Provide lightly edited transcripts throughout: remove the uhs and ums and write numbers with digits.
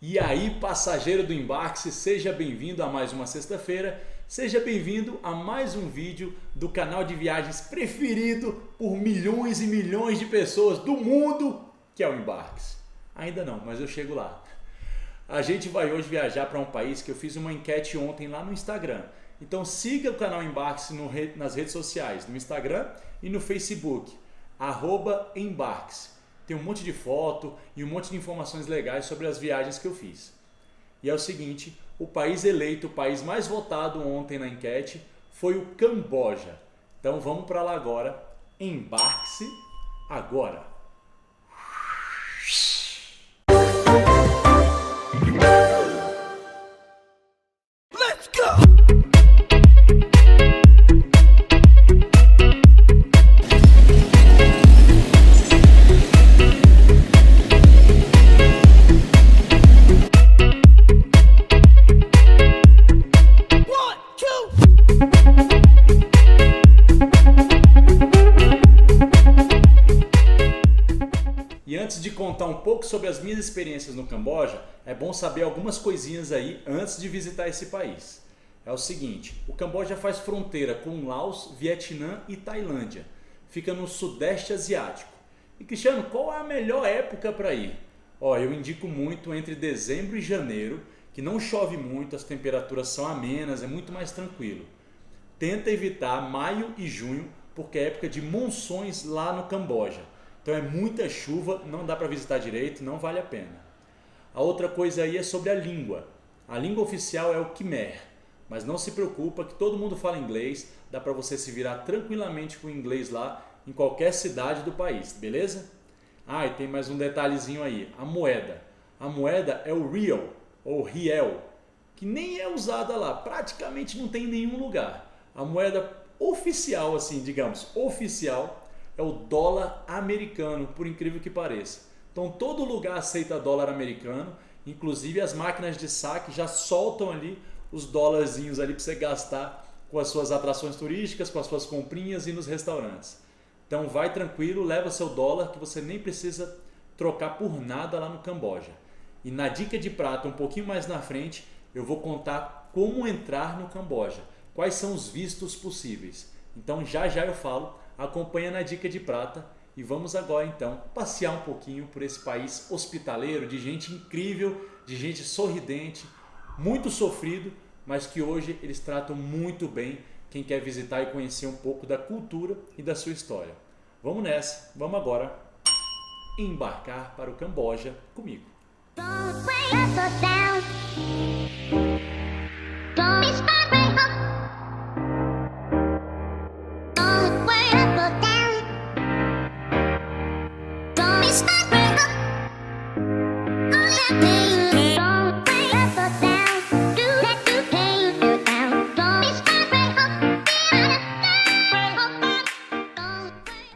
E aí, passageiro do Embarque, seja bem-vindo a mais uma sexta-feira, seja bem-vindo a mais um vídeo do canal de viagens preferido por milhões e milhões de pessoas do mundo, que é o Embarque. Ainda não, mas eu chego lá. A gente vai hoje viajar para um país que eu fiz uma enquete ontem lá no Instagram. Então siga o canal Embarque nas redes sociais, no Instagram e no Facebook, @Embarques. Tem um monte de foto e um monte de informações legais sobre as viagens que eu fiz. E é o seguinte, o país eleito, o país mais votado ontem na enquete foi o Camboja. Então vamos para lá agora. Embarque-se agora! E antes de contar um pouco sobre as minhas experiências no Camboja, é bom saber algumas coisinhas aí antes de visitar esse país. É o seguinte, o Camboja faz fronteira com Laos, Vietnã e Tailândia. Fica no Sudeste Asiático. E Cristiano, qual é a melhor época para ir? Eu indico muito entre dezembro e janeiro, que não chove muito, as temperaturas são amenas, é muito mais tranquilo. Tenta evitar maio e junho, porque é época de monções lá no Camboja. Então é muita chuva, não dá para visitar direito, não vale a pena. A outra coisa aí é sobre a língua. A língua oficial é o Khmer, mas não se preocupa que todo mundo fala inglês, dá para você se virar tranquilamente com o inglês lá em qualquer cidade do país, beleza? E tem mais um detalhezinho aí, a moeda. A moeda é o Riel, ou Riel, que nem é usada lá, praticamente não tem em nenhum lugar. A moeda oficial, assim, digamos, oficial, é o dólar americano, por incrível que pareça. Então todo lugar aceita dólar americano, inclusive as máquinas de saque já soltam ali os dólarzinhos ali para você gastar com as suas atrações turísticas, com as suas comprinhas e nos restaurantes. Então vai tranquilo, leva seu dólar que você nem precisa trocar por nada lá no Camboja. E na dica de prata, um pouquinho mais na frente, eu vou contar como entrar no Camboja, quais são os vistos possíveis. Então já eu falo. Acompanha na dica de prata e vamos agora então passear um pouquinho por esse país hospitaleiro, de gente incrível, de gente sorridente, muito sofrido, mas que hoje eles tratam muito bem quem quer visitar e conhecer um pouco da cultura e da sua história. Vamos nessa, vamos agora embarcar para o Camboja comigo.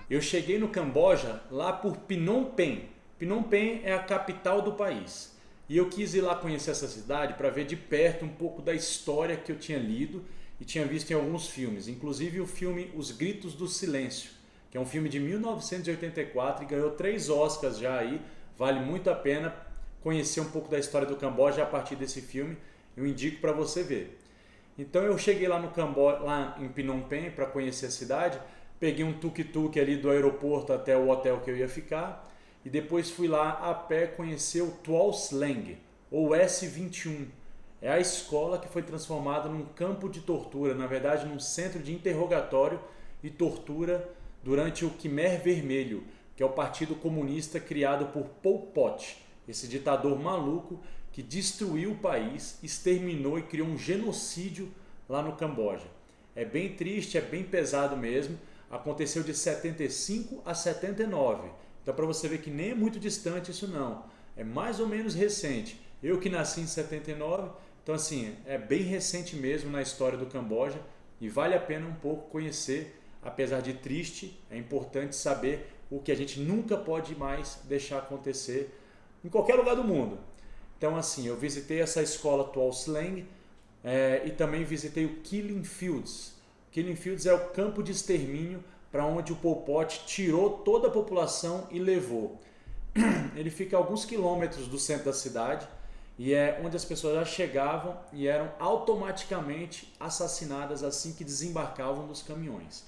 Eu cheguei no Camboja lá por Phnom Penh. Phnom Penh é a capital do país. E eu quis ir lá conhecer essa cidade para ver de perto um pouco da história que eu tinha lido e tinha visto em alguns filmes. Inclusive o filme Os Gritos do Silêncio, que é um filme de 1984 e ganhou 3 Oscars já aí. Vale muito a pena conhecer um pouco da história do Camboja a partir desse filme. Eu indico para você ver. Então eu cheguei lá no Camboja, lá em Phnom Penh, para conhecer a cidade. Peguei um tuk-tuk ali do aeroporto até o hotel que eu ia ficar e depois fui lá a pé conhecer o Tuol Sleng, ou S21. É a escola que foi transformada num campo de tortura, na verdade num centro de interrogatório e tortura durante o Khmer Vermelho, que é o partido comunista criado por Pol Pot, esse ditador maluco que destruiu o país, exterminou e criou um genocídio lá no Camboja. É bem triste, é bem pesado mesmo. Aconteceu de 75 a 79. Então para você ver que nem é muito distante isso não. É mais ou menos recente. Eu que nasci em 79, então assim, é bem recente mesmo na história do Camboja e vale a pena um pouco conhecer, apesar de triste, é importante saber o que a gente nunca pode mais deixar acontecer em qualquer lugar do mundo. Então assim, eu visitei essa escola Tuol Sleng e também visitei o Killing Fields. Killing Fields é o campo de extermínio para onde o Pol Pot tirou toda a população e levou. Ele fica a alguns quilômetros do centro da cidade e é onde as pessoas já chegavam e eram automaticamente assassinadas assim que desembarcavam dos caminhões.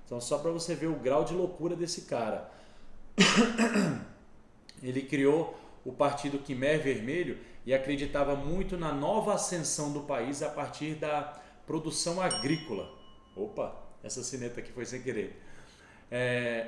Então, só para você ver o grau de loucura desse cara. Ele criou o Partido Khmer Vermelho e acreditava muito na nova ascensão do país a partir da produção agrícola. Opa, essa sineta aqui foi sem querer.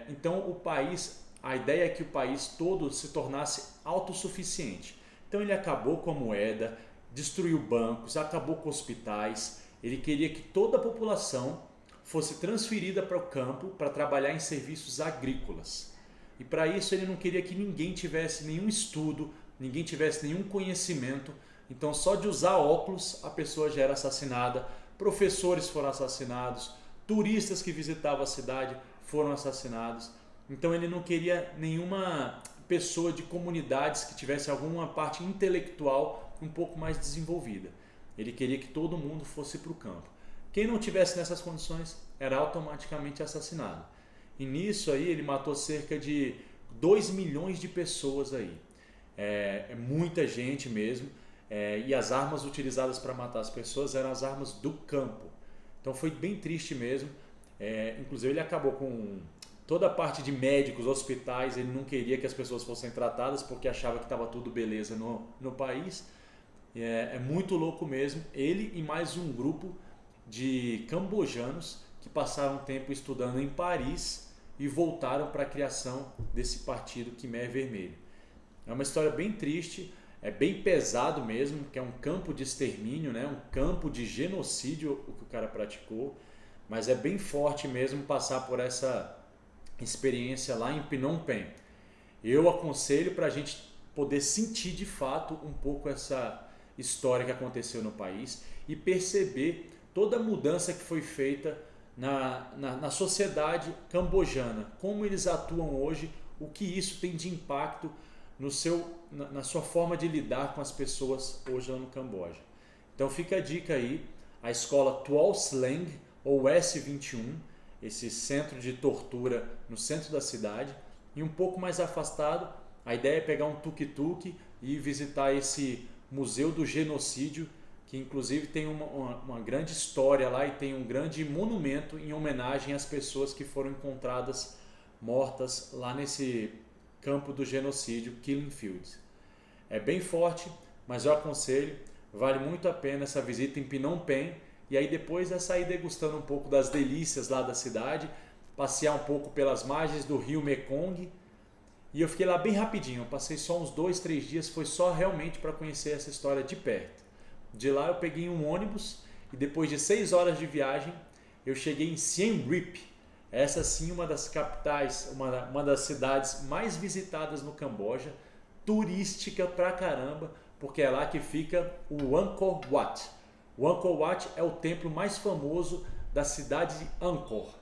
Então o país, a ideia é que o país todo se tornasse autossuficiente. Então ele acabou com a moeda, destruiu bancos, acabou com hospitais. Ele queria que toda a população fosse transferida para o campo para trabalhar em serviços agrícolas. E para isso ele não queria que ninguém tivesse nenhum estudo, ninguém tivesse nenhum conhecimento. Então só de usar óculos a pessoa já era assassinada, professores foram assassinados, turistas que visitavam a cidade foram assassinados. Então ele não queria nenhuma pessoa de comunidades que tivesse alguma parte intelectual um pouco mais desenvolvida. Ele queria que todo mundo fosse para o campo. Quem não tivesse nessas condições era automaticamente assassinado. E nisso aí ele matou cerca de 2 milhões de pessoas aí. É muita gente mesmo. E as armas utilizadas para matar as pessoas eram as armas do campo. Então foi bem triste mesmo. Inclusive ele acabou com toda a parte de médicos, hospitais. Ele não queria que as pessoas fossem tratadas porque achava que estava tudo beleza no país. É muito louco mesmo. Ele e mais um grupo de cambojanos que passaram tempo estudando em Paris e voltaram para a criação desse partido Khmer Vermelho. É uma história bem triste, é bem pesado mesmo, que é um campo de extermínio, né? Um campo de genocídio o que o cara praticou, mas é bem forte mesmo passar por essa experiência lá em Phnom Penh. Eu aconselho para a gente poder sentir de fato um pouco essa história que aconteceu no país e perceber toda a mudança que foi feita na sociedade cambojana, como eles atuam hoje, o que isso tem de impacto na sua forma de lidar com as pessoas hoje lá no Camboja. Então fica a dica aí, a escola Tuol Sleng ou S21, esse centro de tortura no centro da cidade, e um pouco mais afastado, a ideia é pegar um tuk-tuk e visitar esse Museu do Genocídio, que inclusive tem uma grande história lá e tem um grande monumento em homenagem às pessoas que foram encontradas mortas lá nesse campo do genocídio, Killing Fields. É bem forte, mas eu aconselho, vale muito a pena essa visita em Phnom Penh, e aí depois é sair degustando um pouco das delícias lá da cidade, passear um pouco pelas margens do rio Mekong, e eu fiquei lá bem rapidinho, eu passei só uns 2, 3 dias, foi só realmente para conhecer essa história de perto. De lá eu peguei um ônibus e depois de 6 horas de viagem eu cheguei em Siem Reap. Essa sim uma das capitais, uma das cidades mais visitadas no Camboja, turística pra caramba, porque é lá que fica o Angkor Wat. O Angkor Wat é o templo mais famoso da cidade de Angkor.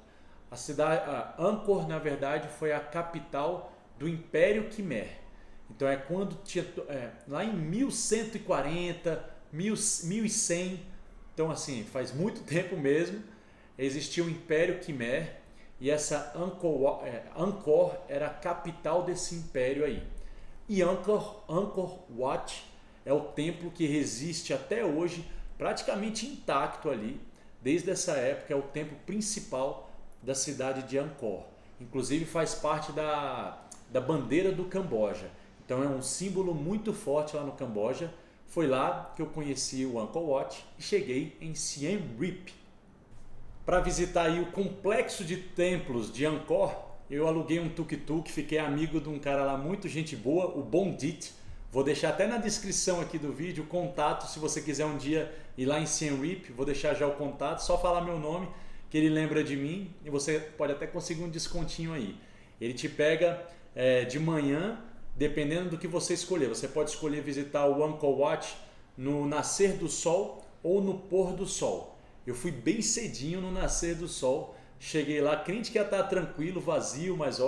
Angkor, na verdade, foi a capital do Império Khmer. Então é quando tinha lá em 1140, 1100, então assim, faz muito tempo mesmo, existia o Império Khmer e essa Angkor era a capital desse império aí. E Angkor Wat é o templo que resiste até hoje, praticamente intacto ali, desde essa época é o templo principal da cidade de Angkor. Inclusive faz parte da bandeira do Camboja, então é um símbolo muito forte lá no Camboja. Foi lá que eu conheci o Angkor Wat e cheguei em Siem Reap. Para visitar aí o complexo de templos de Angkor, eu aluguei um tuk-tuk, fiquei amigo de um cara lá, muito gente boa, o Bondit. Vou deixar até na descrição aqui do vídeo o contato, se você quiser um dia ir lá em Siem Reap, vou deixar já o contato, só falar meu nome, que ele lembra de mim e você pode até conseguir um descontinho aí. Ele te pega de manhã, dependendo do que você escolher. Você pode escolher visitar o Angkor Wat no nascer do sol ou no pôr do sol. Eu fui bem cedinho no nascer do sol, cheguei lá, crente que ia estar tranquilo, vazio, mas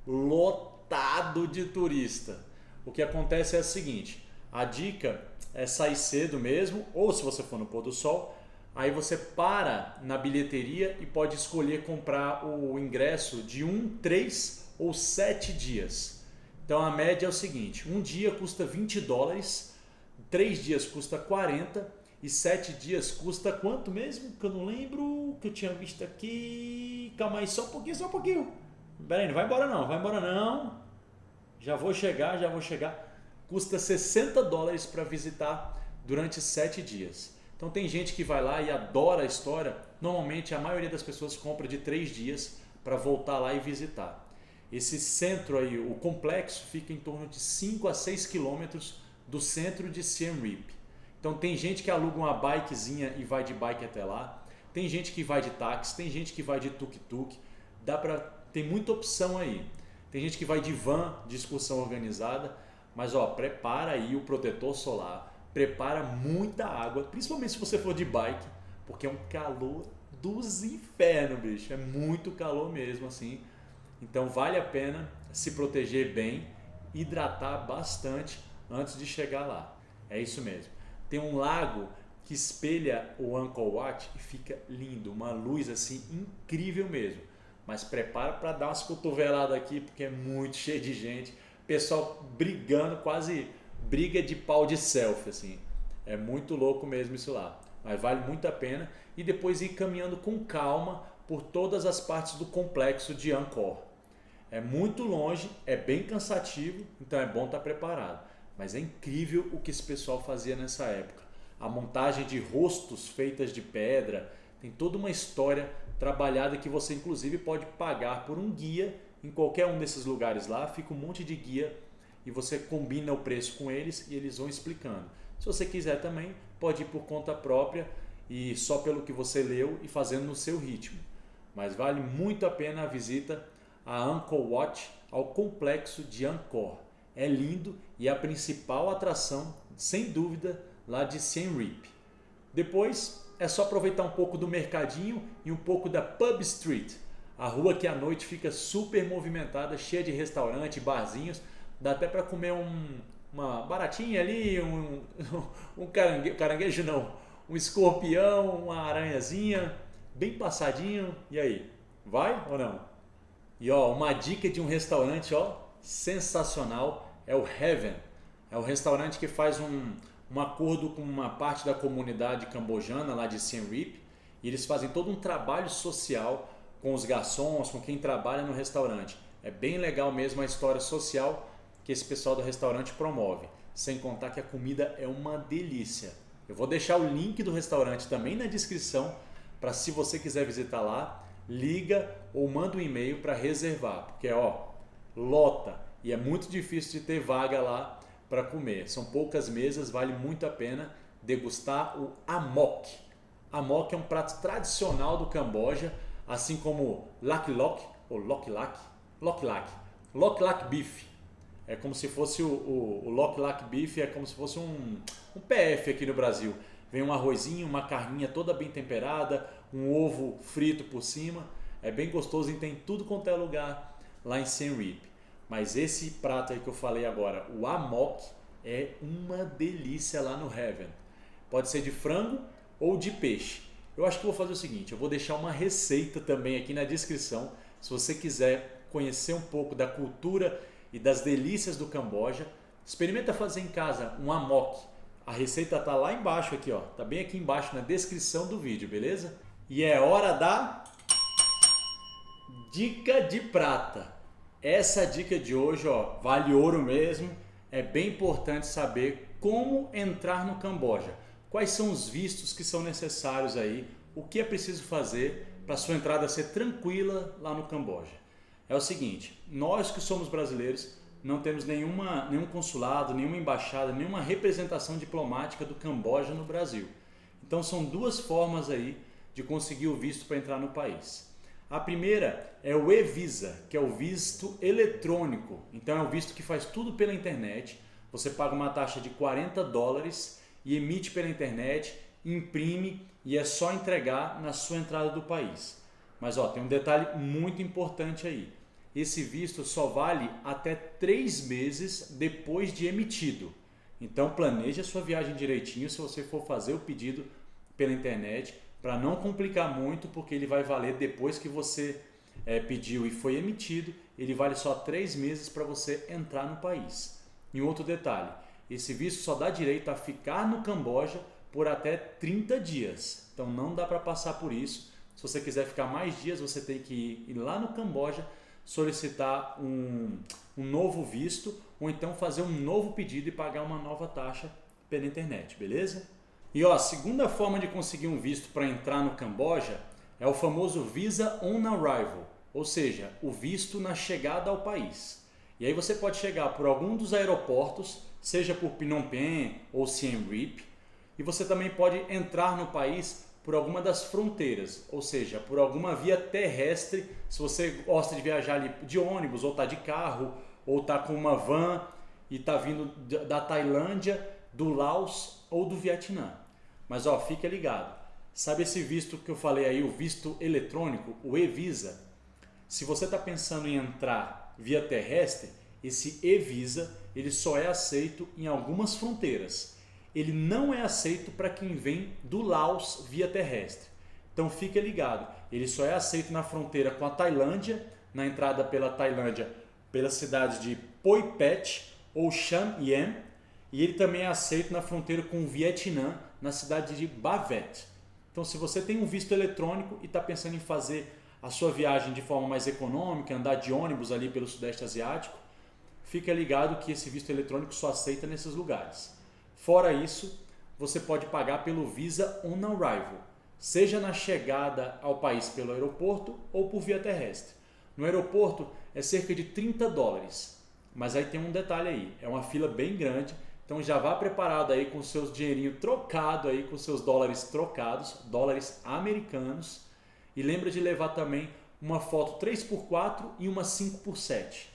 lotado de turista. O que acontece é o seguinte, a dica é sair cedo mesmo, ou se você for no pôr do sol, aí você para na bilheteria e pode escolher comprar o ingresso de 1, 3 ou 7 dias. Então a média é o seguinte, um dia custa $20, 3 dias custa 40 e 7 dias custa quanto mesmo? Que eu não lembro, que eu tinha visto aqui. Calma aí, só um pouquinho, só um pouquinho. Pera aí, não vai embora não, vai embora não. Já vou chegar, já vou chegar. Custa $60 para visitar durante 7 dias. Então tem gente que vai lá e adora a história. Normalmente a maioria das pessoas compra de 3 dias para voltar lá e visitar. Esse centro aí, o complexo, fica em torno de 5 a 6 quilômetros do centro de Siem Reap. Então tem gente que aluga uma bikezinha e vai de bike até lá. Tem gente que vai de táxi, tem gente que vai de tuk-tuk. Tem muita opção aí. Tem gente que vai de van, de excursão organizada. Mas ó, prepara aí o protetor solar, prepara muita água, principalmente se você for de bike, porque é um calor dos infernos, bicho. É muito calor mesmo assim. Então vale a pena se proteger bem, hidratar bastante antes de chegar lá. É isso mesmo. Tem um lago que espelha o Angkor Wat e fica lindo, uma luz assim incrível mesmo. Mas prepara para dar umas cotoveladas aqui, porque é muito cheio de gente. Pessoal brigando, quase briga de pau de selfie, assim. É muito louco mesmo isso lá. Mas vale muito a pena. E depois ir caminhando com calma por todas as partes do complexo de Angkor. É muito longe, é bem cansativo, então é bom estar preparado. Mas é incrível o que esse pessoal fazia nessa época. A montagem de rostos feitas de pedra, tem toda uma história trabalhada que você inclusive pode pagar por um guia em qualquer um desses lugares lá. Fica um monte de guia e você combina o preço com eles e eles vão explicando. Se você quiser também, pode ir por conta própria e só pelo que você leu e fazendo no seu ritmo. Mas vale muito a pena a visita a Angkor Wat, ao complexo de Angkor. É lindo e é a principal atração, sem dúvida, lá de Siem Reap. Depois é só aproveitar um pouco do mercadinho e um pouco da Pub Street, a rua que à noite fica super movimentada, cheia de restaurante, barzinhos. Dá até para comer uma baratinha ali, um caranguejo não, um escorpião, uma aranhazinha, bem passadinho. E aí, vai ou não? E ó, uma dica de um restaurante ó, sensacional é o Heaven. É um restaurante que faz um acordo com uma parte da comunidade cambojana lá de Siem Reap. E eles fazem todo um trabalho social com os garçons, com quem trabalha no restaurante. É bem legal mesmo a história social que esse pessoal do restaurante promove. Sem contar que a comida é uma delícia. Eu vou deixar o link do restaurante também na descrição para, se você quiser visitar lá, liga ou manda um e-mail para reservar, porque ó, lota e é muito difícil de ter vaga lá para comer. São poucas mesas, vale muito a pena degustar o Amok. Amok é um prato tradicional do Camboja, assim como Lak Lok ou Lok Lak, Lok Lak Beef. É como se fosse o Lok Lak Beef, é como se fosse um PF aqui no Brasil. Vem um arrozinho, uma carninha toda bem temperada, um ovo frito por cima. É bem gostoso e tem tudo quanto é lugar lá em Siem Reap. Mas esse prato aí que eu falei agora, o Amok, é uma delícia lá no Heaven. Pode ser de frango ou de peixe. Eu acho que eu vou fazer o seguinte, eu vou deixar uma receita também aqui na descrição. Se você quiser conhecer um pouco da cultura e das delícias do Camboja, experimenta fazer em casa um Amok. A receita tá lá embaixo aqui, ó. Tá bem aqui embaixo na descrição do vídeo, beleza? E é hora da dica de prata. Essa dica de hoje, ó, vale ouro mesmo. É bem importante saber como entrar no Camboja. Quais são os vistos que são necessários aí? O que é preciso fazer para sua entrada ser tranquila lá no Camboja? É o seguinte, nós que somos brasileiros não temos nenhum consulado, nenhuma embaixada, nenhuma representação diplomática do Camboja no Brasil. Então são duas formas aí de conseguir o visto para entrar no país. A primeira é o e-Visa, que é o visto eletrônico. Então é um visto que faz tudo pela internet. Você paga uma taxa de $40 e emite pela internet, imprime e é só entregar na sua entrada do país. Mas ó, tem um detalhe muito importante aí. Esse visto só vale até 3 meses depois de emitido. Então planeje a sua viagem direitinho se você for fazer o pedido pela internet, para não complicar muito, porque ele vai valer depois que você pediu e foi emitido, ele vale só 3 meses para você entrar no país. E um outro detalhe, esse visto só dá direito a ficar no Camboja por até 30 dias. Então não dá para passar por isso. Se você quiser ficar mais dias, você tem que ir lá no Camboja, solicitar um novo visto ou então fazer um novo pedido e pagar uma nova taxa pela internet, beleza? E ó, a segunda forma de conseguir um visto para entrar no Camboja é o famoso Visa on Arrival, ou seja, o visto na chegada ao país. E aí você pode chegar por algum dos aeroportos, seja por Phnom Penh ou Siem Reap, e você também pode entrar no país por alguma das fronteiras, ou seja, por alguma via terrestre, se você gosta de viajar ali de ônibus, ou está de carro, ou está com uma van e está vindo da Tailândia, do Laos ou do Vietnã. Mas ó, fica ligado, sabe esse visto que eu falei aí, o visto eletrônico, o e-Visa? Se você está pensando em entrar via terrestre, esse e-Visa ele só é aceito em algumas fronteiras. Ele não é aceito para quem vem do Laos via terrestre. Então fica ligado, ele só é aceito na fronteira com a Tailândia, na entrada pela Tailândia, pelas cidades de Poi-Phet ou Sam Yam, e ele também é aceito na fronteira com o Vietnã, na cidade de Ba Viet. Então se você tem um visto eletrônico e está pensando em fazer a sua viagem de forma mais econômica, andar de ônibus ali pelo Sudeste Asiático, fica ligado que esse visto eletrônico só aceita nesses lugares. Fora isso, você pode pagar pelo Visa on Arrival, seja na chegada ao país pelo aeroporto ou por via terrestre. No aeroporto é cerca de $30, mas aí tem um detalhe aí, é uma fila bem grande, então já vá preparado aí com seus dinheirinho trocado aí, com seus dólares trocados, dólares americanos, e lembra de levar também uma foto 3x4 e uma 5x7.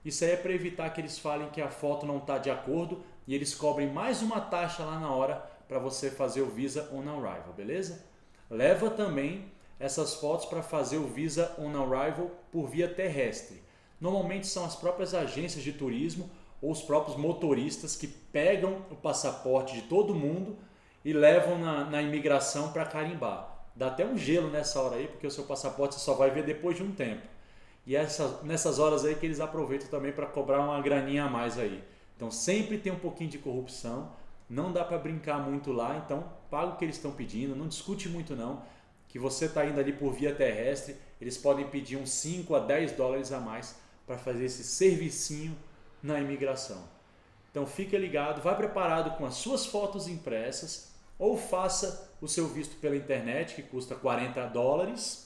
Isso aí é para evitar que eles falem que a foto não está de acordo e eles cobrem mais uma taxa lá na hora para você fazer o Visa on Arrival, beleza? Leva também essas fotos para fazer o Visa on Arrival por via terrestre. Normalmente são as próprias agências de turismo ou os próprios motoristas que pegam o passaporte de todo mundo e levam na imigração para carimbar. Dá até um gelo nessa hora aí, porque o seu passaporte você só vai ver depois de um tempo. E nessas horas aí que eles aproveitam também para cobrar uma graninha a mais aí. Então sempre tem um pouquinho de corrupção, não dá para brincar muito lá, então paga o que eles estão pedindo, não discute muito não, que você está indo ali por via terrestre, eles podem pedir uns 5 a 10 dólares a mais para fazer esse servicinho na imigração. Então fica ligado, vai preparado com as suas fotos impressas ou faça o seu visto pela internet que custa $40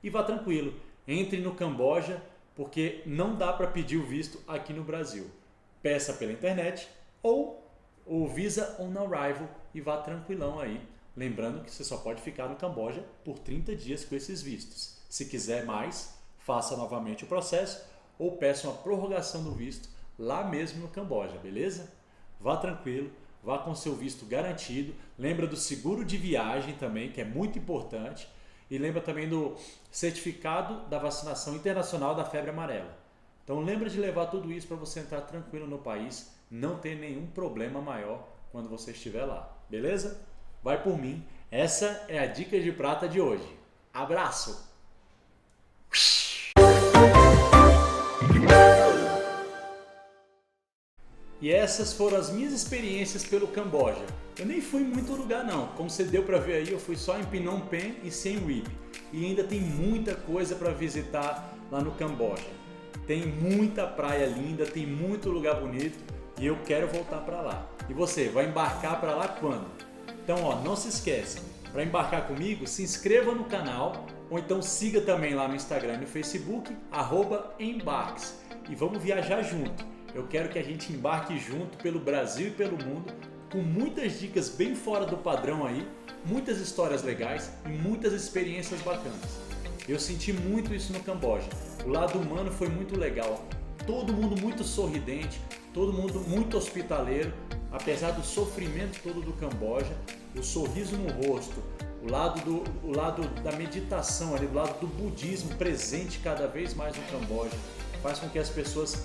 e vá tranquilo, entre no Camboja porque não dá para pedir o visto aqui no Brasil. Peça pela internet ou o Visa on Arrival e vá tranquilão aí. Lembrando que você só pode ficar no Camboja por 30 dias com esses vistos. Se quiser mais, faça novamente o processo ou peça uma prorrogação do visto lá mesmo no Camboja, beleza? Vá tranquilo, vá com seu visto garantido. Lembra do seguro de viagem também, que é muito importante. E lembra também do certificado da vacinação internacional da febre amarela. Então lembra de levar tudo isso para você entrar tranquilo no país, não ter nenhum problema maior quando você estiver lá, beleza? Vai por mim, essa é a dica de prata de hoje. Abraço! E essas foram as minhas experiências pelo Camboja. Eu nem fui em muito lugar não, como você deu para ver aí, eu fui só em Phnom Penh e Siem Reap. E ainda tem muita coisa para visitar lá no Camboja. Tem muita praia linda, tem muito lugar bonito e eu quero voltar para lá. E você, vai embarcar para lá quando? Então ó, não se esqueça, para embarcar comigo, se inscreva no canal ou então siga também lá no Instagram e no Facebook, @embarques, e vamos viajar junto. Eu quero que a gente embarque junto pelo Brasil e pelo mundo, com muitas dicas bem fora do padrão aí, muitas histórias legais e muitas experiências bacanas. Eu senti muito isso no Camboja, o lado humano foi muito legal, todo mundo muito sorridente, todo mundo muito hospitaleiro, apesar do sofrimento todo do Camboja, o sorriso no rosto, o lado da meditação, ali, do lado do budismo presente cada vez mais no Camboja, faz com que as pessoas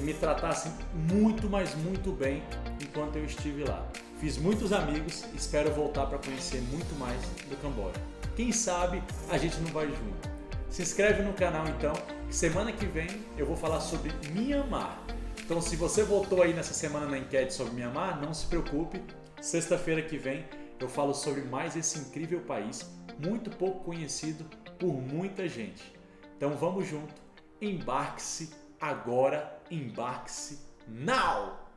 me tratassem muito, mas muito bem enquanto eu estive lá. Fiz muitos amigos, espero voltar para conhecer muito mais do Camboja. Quem sabe a gente não vai junto. Se inscreve no canal então, que semana que vem eu vou falar sobre Myanmar. Então, se você votou aí nessa semana na enquete sobre Mianmar, não se preocupe. Sexta-feira que vem eu falo sobre mais esse incrível país, muito pouco conhecido por muita gente. Então vamos junto, embarque-se agora, embarque-se now!